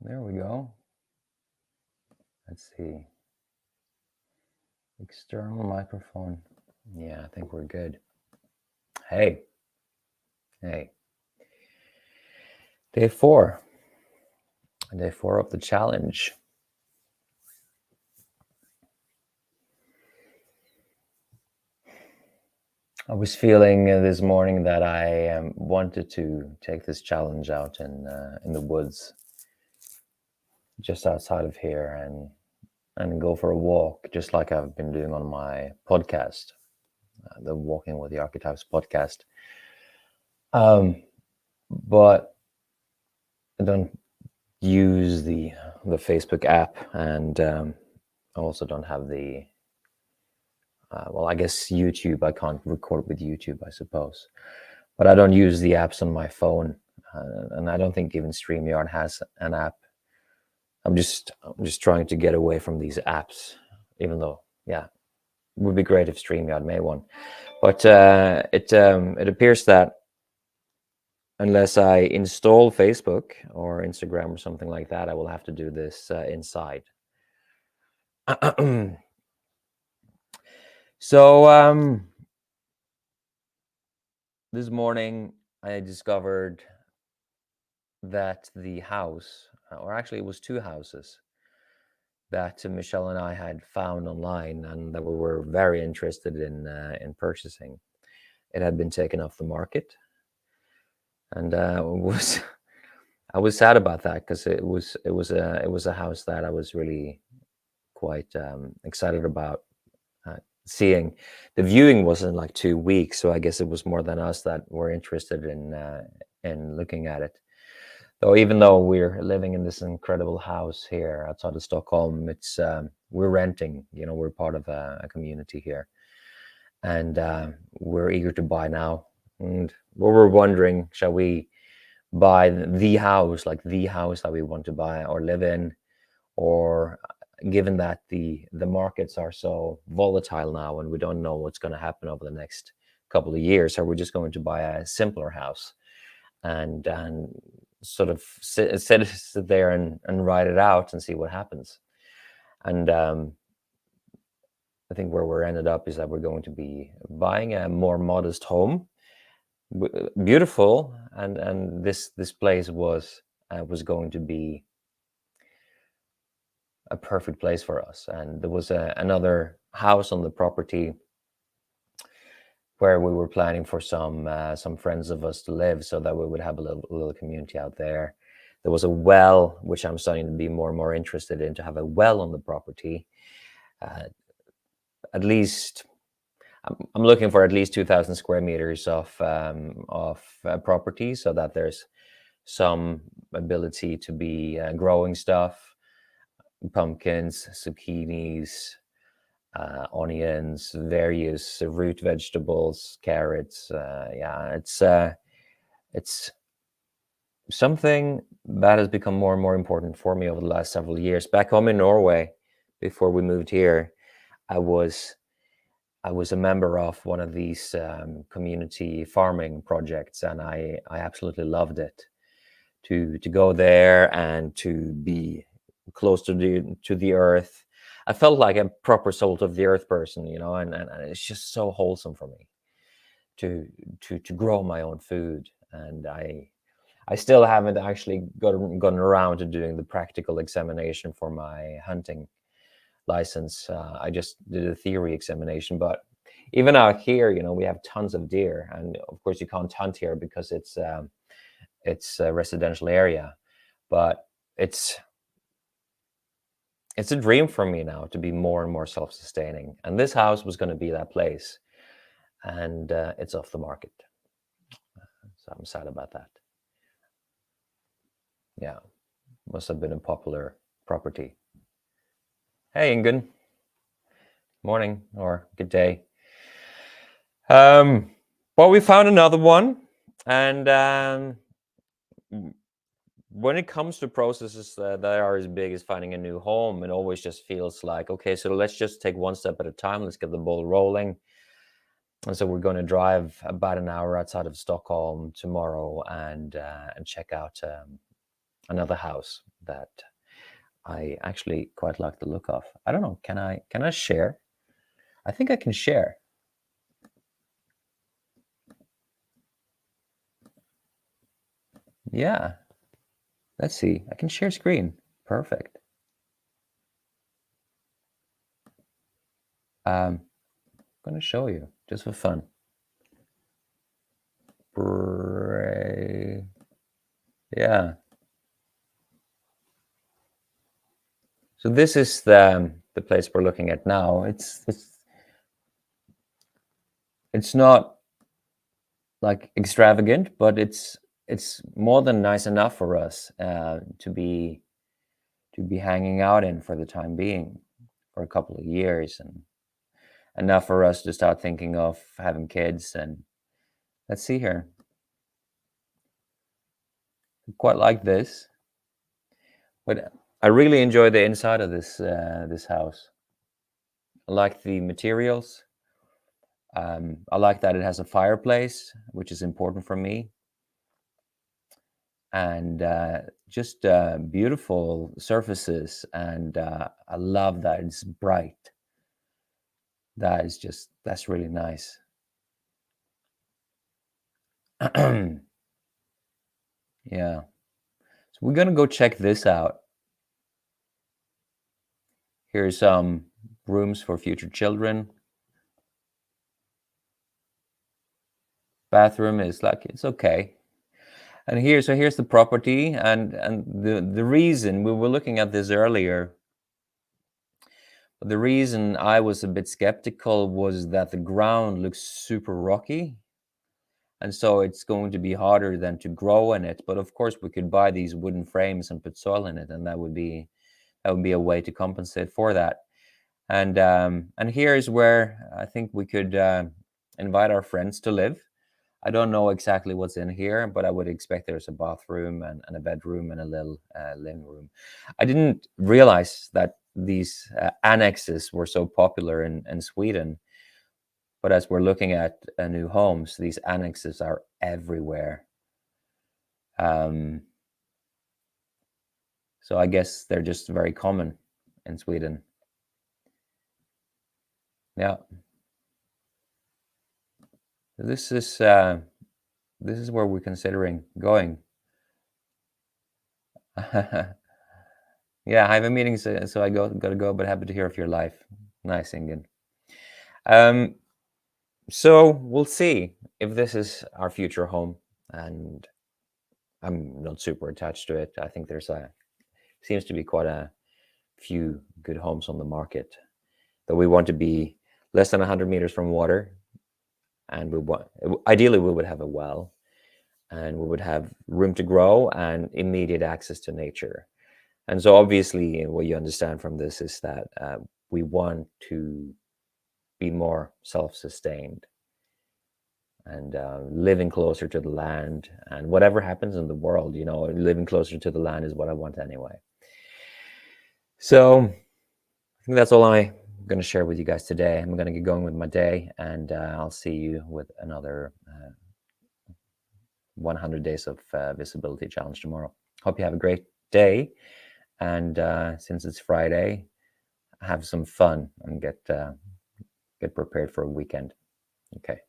There we go. Let's see. External microphone. Yeah, I think we're good. Hey. Hey. Day four. Day four of the challenge. I was feeling this morning that I wanted to take this challenge out in the woods, just outside of here, and go for a walk, just like I've been doing on my podcast, the Walking with the Archetypes podcast. But I don't use the Facebook app, and I also don't have the well, I guess YouTube. I can't record with YouTube, I suppose, but I don't use the apps on my phone, and I don't think even StreamYard has an app. I'm just trying to get away from these apps, even though, yeah, it would be great if StreamYard made one. But it appears that unless I install Facebook or Instagram or something like that, I will have to do this inside. So this morning I discovered that the house, or actually it was two houses that Michelle and I had found online and that we were very interested in purchasing. It had been taken off the market, and I was sad about that because it was a house that I was really quite excited about seeing. The viewing was in like 2 weeks, so I guess it was more than us that were interested in looking at it. Though even though we're living in this incredible house here outside of Stockholm, it's we're renting. We're part of a community here, and we're eager to buy now. And we were wondering, shall we buy the house, like the house that we want to buy or live in, or given that the markets are so volatile now and we don't know what's going to happen over the next couple of years, are we just going to buy a simpler house and sort of sit there and ride it out and see what happens? And I think where we're ended up is that we're going to be buying a more modest home, beautiful, and this place was going to be a perfect place for us. And there was another house on the property where we were planning for some friends of us to live, so that we would have a little community out there. There was a well, which I'm starting to be more and more interested in, to have a well on the property. At least I'm looking for at least 2,000 square meters of property, so that there's some ability to be growing stuff, pumpkins, zucchinis, onions, various root vegetables, carrots. Yeah, it's something that has become more and more important for me over the last several years. Back home in Norway, before we moved here, I was a member of one of these community farming projects, and I absolutely loved it. To go there and to be close to the earth. I felt like a proper salt of the earth person, and it's just so wholesome for me to grow my own food. And I still haven't actually gotten around to doing the practical examination for my hunting license. I just did a theory examination, but even out here, we have tons of deer, and of course you can't hunt here because it's a residential area. But it's a dream for me now to be more and more self-sustaining, and this house was going to be that place, and it's off the market, so I'm sad about that. Yeah, must have been a popular property. Hey, Ingun. Morning or good day. Well, we found another one, and when it comes to processes that are as big as finding a new home, it always just feels like, okay, so let's just take one step at a time. Let's get the ball rolling. And so we're going to drive about an hour outside of Stockholm tomorrow and check out another house that I actually quite like the look of. I don't know. Can I share? I think I can share. Yeah. Let's see. I can share screen. Perfect. I'm going to show you just for fun. Yeah. So this is the place we're looking at now. It's not like extravagant, but it's more than nice enough for us to be hanging out in for the time being, for a couple of years, and enough for us to start thinking of having kids. And let's see here. I quite like this, but I really enjoy the inside of this house. I like the materials. I like that it has a fireplace, which is important for me, and just beautiful surfaces. And I love that it's bright. That's really nice. Yeah. So we're gonna go check this out. Here's some rooms for future children. Bathroom is like it's okay. And here's the property, and the reason we were looking at this earlier. The reason I was a bit skeptical was that the ground looks super rocky, and so it's going to be harder than to grow in it. But of course, we could buy these wooden frames and put soil in it, and that would be a way to compensate for that. And here's where I think we could invite our friends to live. I don't know exactly what's in here, but I would expect there's a bathroom and a bedroom and a little living room. I didn't realize that these annexes were so popular in Sweden, but as we're looking at new homes, these annexes are everywhere. Um, so I guess they're just very common in Sweden. Yeah, this is uh, this is where we're considering going. Yeah, I have a meeting, so I gotta go. But happy to hear of your life. Nice, Ingen. Um, so we'll see if this is our future home, and I'm not super attached to it. I think seems to be quite a few good homes on the market. That we want to be less than 100 meters from water, and we want ideally we would have a well, and we would have room to grow and immediate access to nature. And so obviously, what you understand from this is that we want to be more self-sustained and living closer to the land. And whatever happens in the world, living closer to the land is what I want anyway. So I think that's all I'm going to share with you guys today. I'm going to get going with my day, and I'll see you with another 100 days of visibility challenge tomorrow. Hope you have a great day. And since it's Friday, have some fun and get prepared for a weekend. Okay.